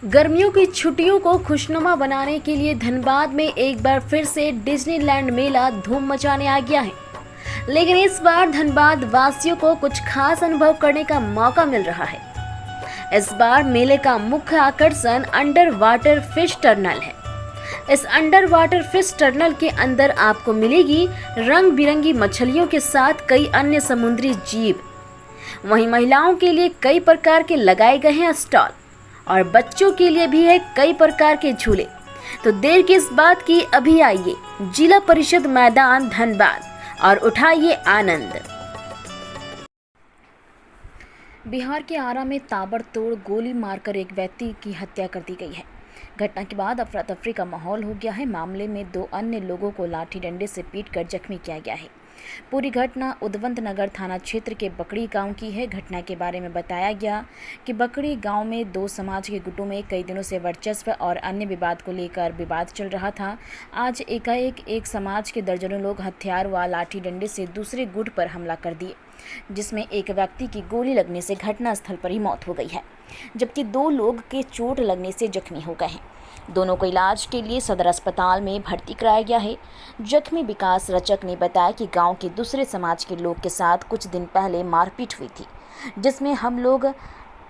गर्मियों की छुट्टियों को खुशनुमा बनाने के लिए धनबाद में एक बार फिर से डिज्नीलैंड मेला धूम मचाने आ गया है। लेकिन इस बार धनबाद वासियों को कुछ खास अनुभव करने का मौका मिल रहा है। इस बार मेले का मुख्य आकर्षण अंडर वाटर फिश टर्नल है। इस अंडर वाटर फिश टर्नल के अंदर आपको मिलेगी रंग बिरंगी मछलियों के साथ कई अन्य समुद्री जीव। वहीं महिलाओं के लिए कई प्रकार के लगाए गए हैं स्टॉल और बच्चों के लिए भी है कई प्रकार के झूले। तो देर किस बात की, अभी आइए जिला परिषद मैदान धनबाद और उठाइए आनंद। बिहार के आरा में ताबड़तोड़ गोली मारकर एक व्यक्ति की हत्या कर दी गई है। घटना के बाद अफरा तफरी का माहौल हो गया है। मामले में 2 अन्य लोगों को लाठी डंडे से पीटकर जख्मी किया गया है। पूरी घटना उद्वंत नगर थाना क्षेत्र के बकड़ी गांव की है। घटना के बारे में बताया गया कि बकड़ी गांव में 2 समाज के गुटों में कई दिनों से वर्चस्व और अन्य विवाद को लेकर विवाद चल रहा था। आज एकाएक एक समाज के दर्जनों लोग हथियार व लाठी डंडे से दूसरे गुट पर हमला कर दिए, जिसमें एक व्यक्ति की गोली लगने से घटनास्थल पर ही मौत हो गई है, जबकि 2 लोग के चोट लगने से जख्मी हो गए हैं। दोनों को इलाज के लिए सदर अस्पताल में भर्ती कराया गया है। जख्मी विकास रचक ने बताया कि गांव के दूसरे समाज के लोग के साथ कुछ दिन पहले मारपीट हुई थी, जिसमें हम लोग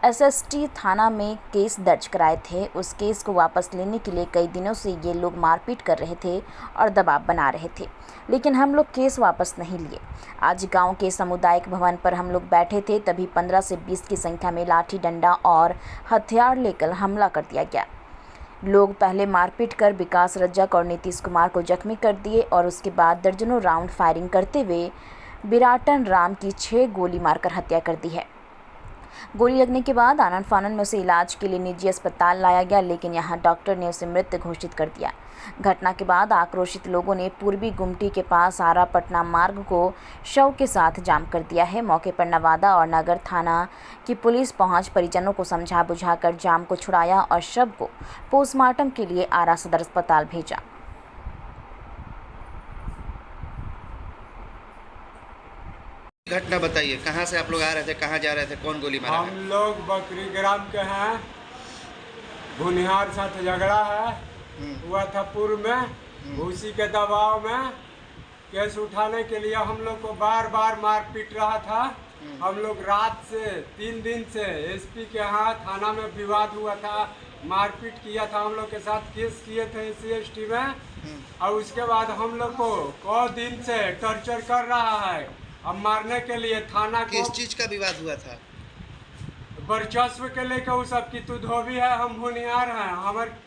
एसएसटी थाना में केस दर्ज कराए थे। उस केस को वापस लेने के लिए कई दिनों से ये लोग मारपीट कर रहे थे और दबाव बना रहे थे, लेकिन हम लोग केस वापस नहीं लिए। आज गांव के सामुदायिक भवन पर हम लोग बैठे थे, तभी 15 से 20 की संख्या में लाठी डंडा और हथियार लेकर हमला कर दिया गया। लोग पहले मारपीट कर विकास रज्जक और नीतीश कुमार को जख्मी कर दिए और उसके बाद दर्जनों राउंड फायरिंग करते हुए बिराटन राम की 6 गोली मारकर हत्या कर दी है। गोली लगने के बाद आनन फानन में उसे इलाज के लिए निजी अस्पताल लाया गया, लेकिन यहां डॉक्टर ने उसे मृत घोषित कर दिया। घटना के बाद आक्रोशित लोगों ने पूर्वी गुमटी के पास आरा पटना मार्ग को शव के साथ जाम कर दिया है। मौके पर नवादा और नगर थाना की पुलिस पहुंच परिजनों को समझा बुझाकर जाम को छुड़ाया और शव को पोस्टमार्टम के लिए आरा सदर अस्पताल भेजा। घटना बताइए, कहाँ से आप लोग आ रहे थे, कहाँ जा रहे थे, कौन गोली मारा? हम लोग बकरी ग्राम के हैं। भुनिहार साथ झगड़ा है हुआ था पूर्व में, उसी के दबाव में केस उठाने के लिए हम लोग को बार बार मार पीट रहा था। हम लोग रात से 3 दिन से एसपी के यहाँ थाना में विवाद हुआ था, मारपीट किया था, हम लोग के साथ केस किए थे SC/ST में। और उसके बाद हम लोग को कई दिन से टॉर्चर कर रहा है। अब मारने के लिए थाना को किस चीज का विवाद हुआ था? वर्चस्व के लेकर वो सब की तू धोबी है, हम भुनिहार हैं।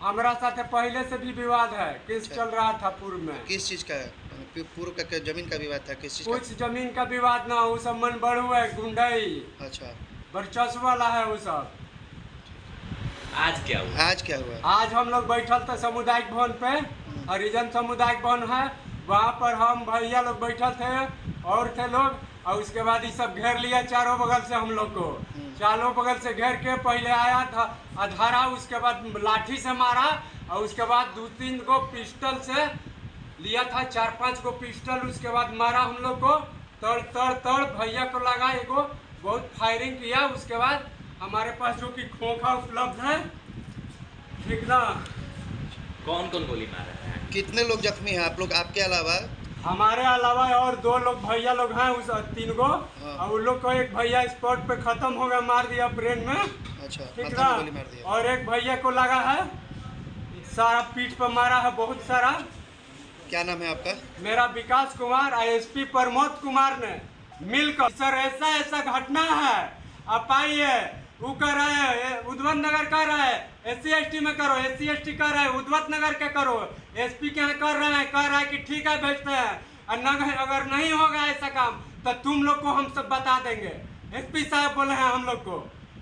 हमारा साथ पहले से भी विवाद है, केस चल रहा था पूर्व में। किस चीज का? पूर्व का जमीन का विवाद था? किस चीज का? कुछ जमीन का विवाद ना, वो सब मन बढ़ हुआ है, गुंडाई। अच्छा, वर्चस्व वाला है वो सब। आज क्या हुआ? आज हम लोग बैठल थे सामुदायिक भवन पे, हरिजन सामुदायिक भवन है, वहाँ पर हम भैया लोग बैठल थे और थे लोग। और उसके बाद ये सब घेर लिया चारों बगल से हम लोग को, चारों बगल से घेर के पहले आया था अधारा, उसके बाद लाठी से मारा और उसके बाद 2-3 गो पिस्टल से लिया था, 4-5 गो पिस्टल। उसके बाद मारा हम लोग को, तड़ भैया को लगा एगो, बहुत फायरिंग किया। उसके बाद हमारे पास जो कि खोखा उपलब्ध है, ठीक ना। कौन गोली मारा है? कितने लोग जख्मी हैं आप लोग, आपके अलावा? हमारे अलावा और 2 लोग भैया लोग हैं, उस 3 गो। और उन लोग को एक भैया स्पॉट पे खत्म हो गया, मार दिया ब्रेन में, अच्छा, ठीक ना। गोली मार दिया। और एक भैया को लगा है, सारा पीठ पर मारा है, बहुत सारा। क्या नाम है आपका? मेरा विकास कुमार, ISP प्रमोद कुमार ने मिलकर सर ऐसा घटना है, आप आइए। वो कर रहे हैं उद्वंत नगर कर रहे हैं, SC/ST में करो, SC/ST कर रहे हैं उद्वंत नगर के करो, SP के यहाँ कर रहे हैं, कह रहा है कि ठीक है भेजते हैं। और अगर नहीं होगा ऐसा काम तो तुम लोग को हम सब बता देंगे। SP साहब बोले हैं हम लोग को,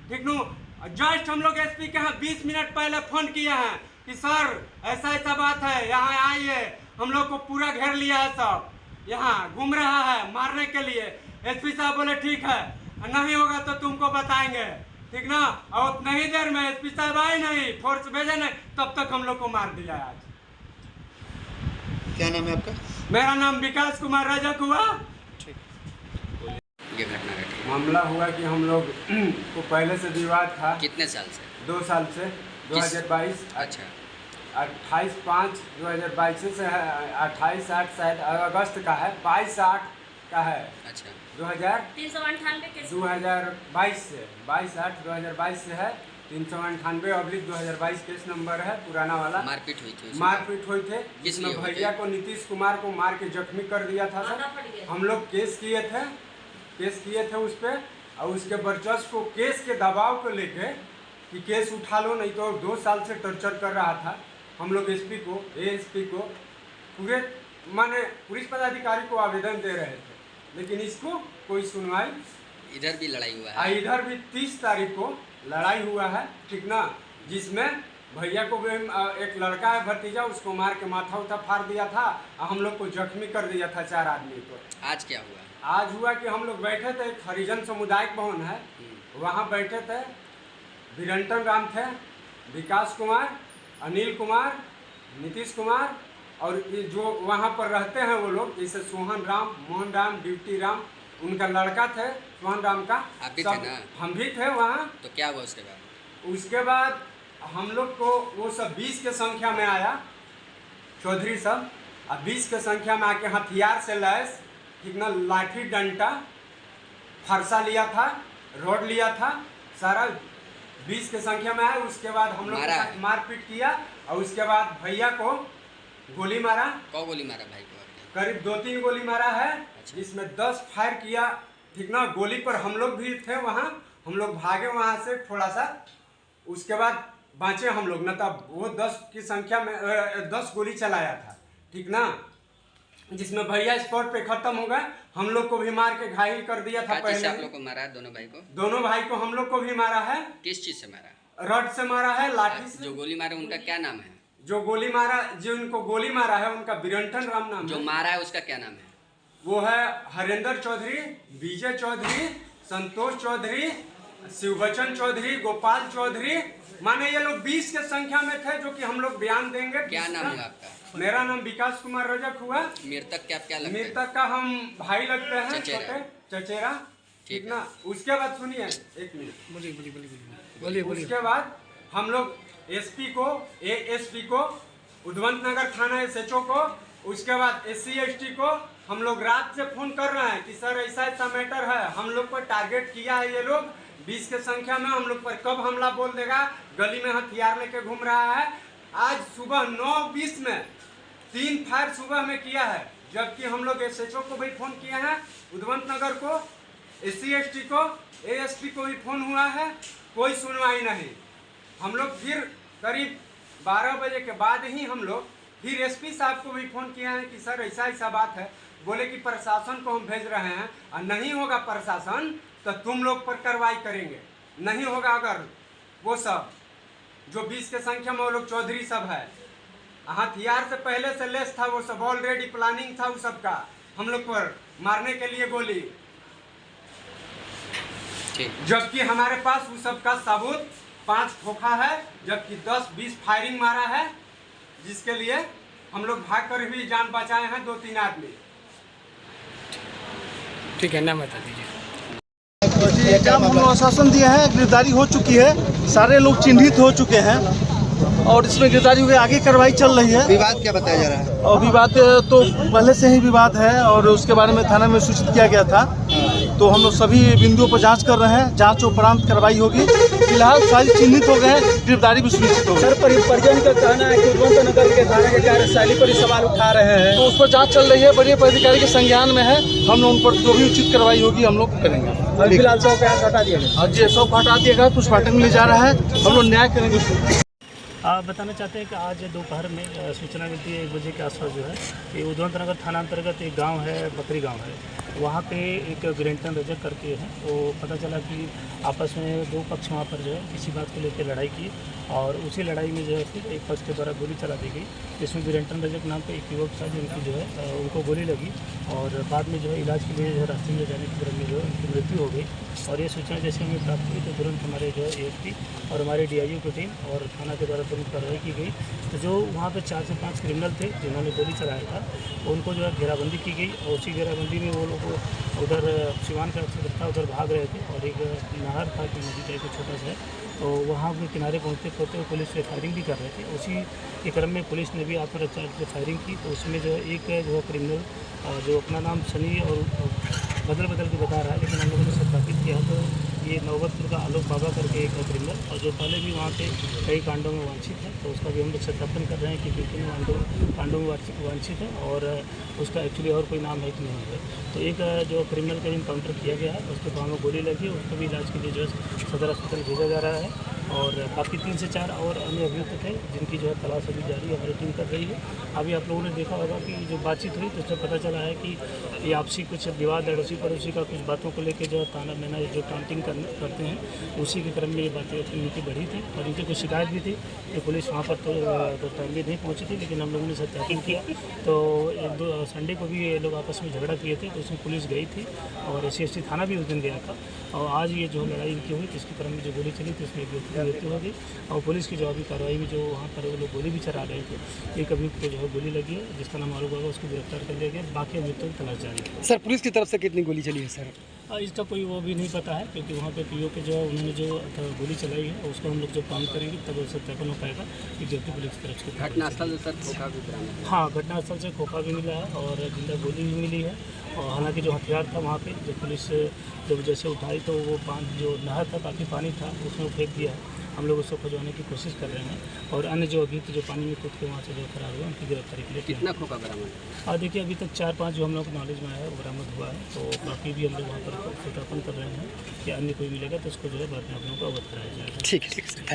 ठीक नो। जस्ट हम लोग SP के यहाँ 20 मिनट पहले फोन किए हैं कि सर ऐसा बात है, यहाँ आइए। हम लोग को पूरा घेर लिया है, सब यहाँ घूम रहा है मारने के लिए। SP साहब बोले ठीक है, नहीं होगा तो तुमको बताएंगे, ठीक ना। और नहीं देर में SP साहब आए नहीं, फोर्स भेजे नहीं, तब तक हम लोग को मार दिया आज। क्या नाम है आपका? मेरा नाम विकास कुमार रजक हुआ। ये घटना घटी मामला हुआ कि हम लोग को पहले से विवाद था। कितने साल से? 2 साल से 2022। अच्छा 28/5/2022 से है, 28/8 शायद अगस्त का है, 22/8 का है, अच्छा 2022 से 22/8/2022 से है, 398/2022 केस नंबर है, पुराना वाला। मारपीट हुई थी मारपीट हुई थे, किस जिसमें लिए हुई थी? भैया को नीतीश कुमार को मार के जख्मी कर दिया था सर। हम लोग केस किए थे उस पर, और उसके वर्चस्व को, केस के दबाव को लेके कि केस उठा लो नहीं तो 2 साल से टॉर्चर कर रहा था। हम लोग एसपी को, एएसपी को, पूरे माने पुलिस पदाधिकारी को आवेदन दे रहे थे, लेकिन इसको कोई सुनवाई। इधर भी लड़ाई हुआ है। इधर भी 30 तारीख को लड़ाई हुआ है, ठीक ना, जिसमें भैया को भी एक लड़का है भतीजा, उसको मार के माथा उठा फाड़ दिया था, और हम लोग को जख्मी कर दिया था 4 आदमी को। आज क्या हुआ? आज हुआ कि हम लोग बैठे थे, एक हरिजन सामुदायिक भवन है, वहाँ बैठे थे, वीरंटन राम थे, विकास कुमार, अनिल कुमार, नीतीश कुमार, और ये जो वहाँ पर रहते हैं वो लोग, जैसे सोहन राम, मोहन राम, ड्यूटी राम, उनका लड़का थे सोहन राम का। आप भी थे ना? हम भी थे वहाँ। तो क्या हुआ उसके बाद? उसके बाद हम लोग को वो सब 20 के संख्या में आया, चौधरी सब, और 20 के संख्या में आके हथियार से लैस, ठीक ना, लाठी डंटा फरसा लिया था, रॉड लिया था, सारा 20 के संख्या में आया। उसके बाद हम लोग के साथ मारपीट किया, और उसके बाद भैया को गोली मारा। कौ गोली मारा भाई को? करीब 2-3 गोली मारा है, जिसमें 10 फायर किया, ठीक ना। गोली पर हम लोग भी थे वहाँ, हम लोग भागे वहाँ से थोड़ा सा, उसके बाद बाँचे हम लोग, न तब वो 10 की संख्या में 10 गोली चलाया था, ठीक ना, जिसमें भैया स्पॉट पे खत्म हो गए। हम लोग को भी मार के घायल कर दिया था पहले। आप लोग को मारा है? दोनों भाई को? दोनों भाई को हम लोग को भी मारा है। किस चीज से मारा? रड से मारा है, लाठी से। जो गोली मारे उनका क्या नाम है? जो गोली मारा, जो उनको गोली मारा है, उनका वीरंटन राम नाम है। जो मारा है उसका क्या नाम है? वो है हरेंद्र चौधरी, विजय चौधरी, संतोष चौधरी, शिवबचन चौधरी, गोपाल चौधरी, माने ये लोग 20 के संख्या में थे, जो कि हम लोग बयान देंगे। क्या नाम है आपका? मेरा नाम विकास कुमार रजक हुआ। मृतक क्या लगता है? मृतक का हम भाई लगते हैं, चचेरा। छोटे चचेरा, ठीक ना। उसके बाद सुनिए, 1 मिनट बोलिए। उसके बाद हम लोग एसपी को, एएसपी को, उद्वंत नगर थाना SHO को, उसके बाद SC ST को हम लोग रात से फोन कर रहे हैं कि सर ऐसा ऐसा मैटर है, हम लोग पर टारगेट किया है ये लोग 20 के संख्या में, हम लोग पर कब हमला बोल देगा, गली में हथियार लेके घूम रहा है। आज सुबह 9:20 में 3 फायर सुबह में किया है, जबकि हम लोग SHO को भी फोन किए हैं, उद्वंत नगर को, SC ST को, ASP को भी फोन हुआ है, कोई सुनवाई नहीं। हम लोग फिर करीब 12 बजे के बाद ही हम लोग फिर SP साहब को भी फ़ोन किया है कि सर ऐसा ऐसा बात है। बोले कि प्रशासन को हम भेज रहे हैं, और नहीं होगा प्रशासन तो तुम लोग पर कार्रवाई करेंगे। नहीं होगा अगर वो सब जो 20 के संख्या में वो लोग चौधरी सब है, हथियार से पहले से लेस था, वो सब ऑलरेडी प्लानिंग था, वो सब का हम लोग पर मारने के लिए गोली, जबकि हमारे पास वो सब का सबूत 5 ठोका है, जबकि 10-20 फायरिंग मारा है, जिसके लिए हम लोग भाग कर भी जान बचाए हैं 2-3 आदमी। ठीक है, नाम बता दीजिए। हम लोग आश्वासन दिए हैं, गिरफ्तारी हो चुकी है, सारे लोग चिन्हित हो चुके हैं, और इसमें गिरफ्तारी हुई, आगे कार्रवाई चल रही है। विवाद क्या बताया जा रहा है? और विवाद तो पहले से ही विवाद है, और उसके बारे में थाना में सूचित किया गया था, तो हम लोग सभी बिंदुओं पर जांच कर रहे हैं, जांच उपरांत कार्रवाई होगी। फिलहाल सारे चिन्हित हो गए हैं, गिरफ्तारी भी सुनिश्चित हो गई। सर, परिजन का कहना है कि उद्वंत नगर के थाना के कार्यशैली पर सवाल उठा रहे हैं, तो उस पर जांच चल रही है, बड़े पदाधिकारी के संज्ञान में है, हम लोग उन पर जो भी उचित कार्रवाई होगी हम लोग करेंगे। फिलहाल 100 पे हटा दिया गया। और जी 100 हटा दिया गया, पोस्टमार्टम में ले जा रहा है, हम लोग न्याय करेंगे। आप बताना चाहते हैं कि आज दोपहर में सूचना मिलती है 1 बजे के आसपास जो है कि उद्वंत नगर थाना अंतर्गत एक गांव है, बकरी गांव है, वहाँ पे एक वीरंटन रजक करके है, तो पता चला कि आपस में 2 पक्ष वहाँ पर जो है किसी बात को लेकर लड़ाई की, और उसी लड़ाई में जो है फिर एक पक्ष के द्वारा गोली चला दी गई, जिसमें वीरंटन रजक नाम पे एक युवक था जिनकी जो है उनको गोली लगी, और बाद में जो है इलाज के लिए जो है रास्ते में जाने के क्रम में जो है उनकी मृत्यु हो गई। और ये सूचना जैसे हमें प्राप्त हुई तो तुरंत हमारे जो है ASP और हमारे DIO की टीम और थाना के द्वारा तुरंत कार्रवाई की गई। तो जो वहाँ पे 4 से 5 क्रिमिनल थे जिन्होंने गोली चलाया था, उनको जो है घेराबंदी की गई, और उसी घेराबंदी में वो लोग उधर सिवान का था, उधर भाग रहे थे, और एक नहर था कि नदी टाइप छोटा सा है, तो तो वहाँ के किनारे पहुँचते हुए पुलिस से फायरिंग भी कर रहे थे। उसी के क्रम में पुलिस ने भी आत्मरक्षा से फायरिंग की, तो उसमें जो है एक जो है क्रिमिनल जो अपना नाम सनी और बदल के बता रहा है, लेकिन हम लोगों ने सत्यापित किया तो ये नौबतपुर का आलोक बाबा करके एक क्रिमिनल, और जो पहले भी वहाँ पे कई कांडों में वांछित है, तो उसका भी हम लोग सत्यापन कर रहे हैं कि कितने कांडों में वांछित है और उसका एक्चुअली और कोई नाम है कि नहीं है। तो एक जो क्रिमिनल का इनकाउंटर किया गया है, उसके पाँव में गोली लगी है, उसको भी इलाज के लिए जो है सदर अस्पताल भेजा जा रहा है। और बाकी 3 से 4 और अन्य अभियुक्त थे जिनकी जो है तलाश अभी जारी है, हमारी टीम कर रही है। अभी आप लोगों ने देखा होगा कि जो बातचीत हुई तो उससे पता चला है कि ये आपसी कुछ विवाद अड़ोसी पड़ोसी का कुछ बातों को लेकर जो है ताना मैना जो काउंटिंग करते हैं, उसी के क्रम में ये बातें इनकी बढ़ी थी और इनकी कुछ शिकायत भी थी कि पुलिस वहाँ पर तो टाइमली नहीं पहुँची थी, लेकिन हम लोगों ने सत्यापन किया। तो 1-2 संडे को भी ये लोग आपस में झगड़ा किए थे, तो उसमें पुलिस गई थी और SC थाना भी उस दिन गया था। और आज ये जो लड़ाई इनकी हुई, जिसके क्रम में जो गोली चली थी उसमें मृत्यु हो गई। और पुलिस की जवाबी कार्रवाई में जो वहाँ पर वो लोग गोली भी चला रहे थे, एक अभियुक्त को जो है गोली लगी है, जिसका नाम आलोक बाबा, उसको गिरफ्तार कर लिया गया। बाकी अभियुक्तों की तलाश जारी है। सर पुलिस की तरफ से कितनी गोली चली है सर? इसका कोई वो भी नहीं पता है, क्योंकि वहाँ पे PO पे जो है उन्होंने जो गोली चलाई है उसको हम लोग जब काउंट करेंगे तब वो सत्यापन हो पाएगा कि जो पुलिस की तरफ से घटनास्थल से सर खोखा भी बरामद हुआ। हाँ, घटनास्थल से खोखा भी मिला है और जिंदा गोली भी मिली है। और हालांकि जो हथियार था वहाँ पे जब पुलिस जब जैसे उठाई तो वो जो नहर था, काफ़ी पानी था, उसमें फेंक दिया है। हम लोग उसको खुजवाने की कोशिश कर रहे हैं और अन्य जो अभियुक्त जो पानी में कूद के वहाँ से जो फरार हुए उनकी गिरफ्तारी के लिए कितना खोखा बरामद? और देखिए अभी तक 4-5 जो हम लोग नॉलेज में आया है वो बरामद हुआ है, तो बाकी भी हम लोग वहाँ पर सत्यापन कर रहे हैं कि अन्य कोई मिलेगा तो उसको जो है बाद में आप लोगों को अवगत कराया जाएगा। ठीक है।